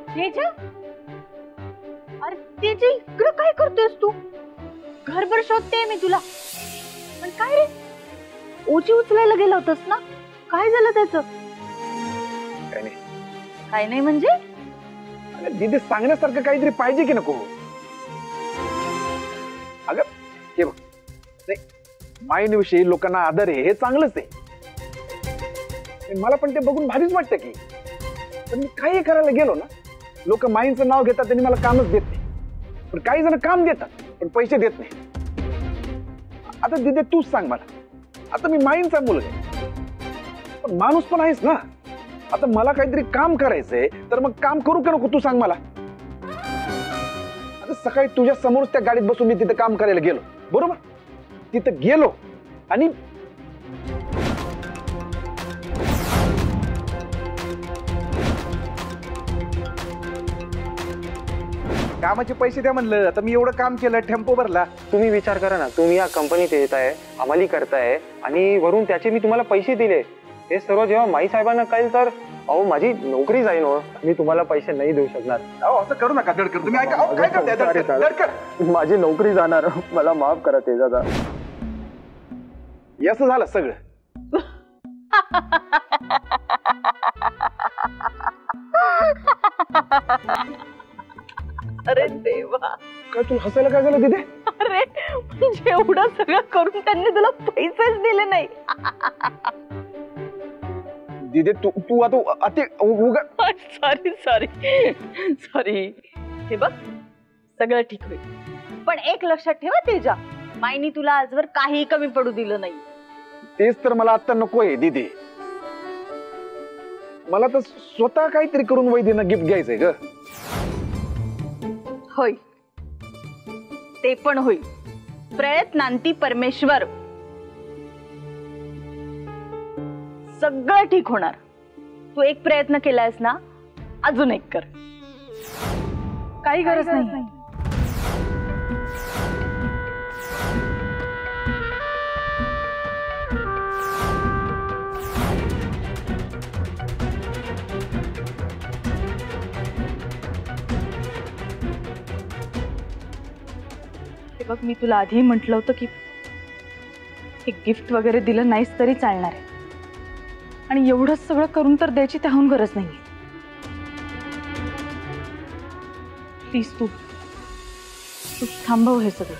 तेजा, अरे तेजा इकडं काय करतोयस तू? घरभर शोधते मी तुला, पण काय रे, ओझी उचलायला गेला होतास ना? काय झालं त्याचं? काय नाही. काय नाही म्हणजे? अरे दीदी, सांगण्यासारखं काहीतरी पाहिजे की नको? अगं हे बघ, नाही, माईंविषयी लोकांना आदर आहे हे चांगलंच आहे, मला पण ते बघून भारीच वाटतं की. पण मी काही करायला गेलो ना, लोक माईंचं नाव घेतात आणि मला कामच देत नाही. पण काही जण काम देतात पण पैसे देत नाही. आता दीदी तूच सांग मला, आता मी माईंचा मुलगा आहे, पण माणूस पण आहेस ना. आता मला काहीतरी काम करायचंय तर मग काम करू का नको तू सांग मला. आता सकाळी तुझ्या समोरच त्या गाडीत बसून मी तिथे काम करायला गेलो, बरोबर? तिथे गेलो आणि कामाचे पैसे द्या म्हणलं, तर मी एवढं काम केलं, टेम्पो भरला. तुम्ही विचार करा ना, तुम्ही या कंपनीत येताय, हमाली करताय आणि वरून त्याचे मी तुम्हाला पैसे दिले. हे सर्व जेव्हा माई साहेबांना कळेल तर अहो माझी नोकरी जाईन हो. मी तुम्हाला पैसे नाही देऊ शकणार. अहो असं करू नका दडकर, तुम्ही ऐका. अहो काय करताय दडकर? माझी नोकरी जाणार, मला माफ करा तेजादा. असं झालं सगळं. अरे देवा, काय तू हसायला काय झालं तिथे? अरे म्हणजे एवढं सगळं करून त्यांनी तुला पैसेच दिले नाही. दिदे तू आता सॉरी सॉरी सॉरी. हे बघ, सगळं ठीक होईल, पण एक लक्षात ठेवा तेजा, माईनी तुला आजवर काही कमी पडू दिलं नाही. तेच तर मला आता नकोय दीदी. मला तर स्वतः काहीतरी करून वैदींना गिफ्ट घ्यायचंय ग. होय, ते पण होईल. प्रयत्नांती परमेश्वर. सगळं ठीक होणार. तू एक प्रयत्न केलायस ना, अजून एक कर. काही गरज नाही. बघ, मी तुला आधी म्हटलं होतं की एक गिफ्ट वगैरे दिलं नाहीस तरी चालणार आहे, आणि एवढंच सगळं करून तर द्यायची त्याहून गरज नाही. प्लीज तू थांबव हे सगळं.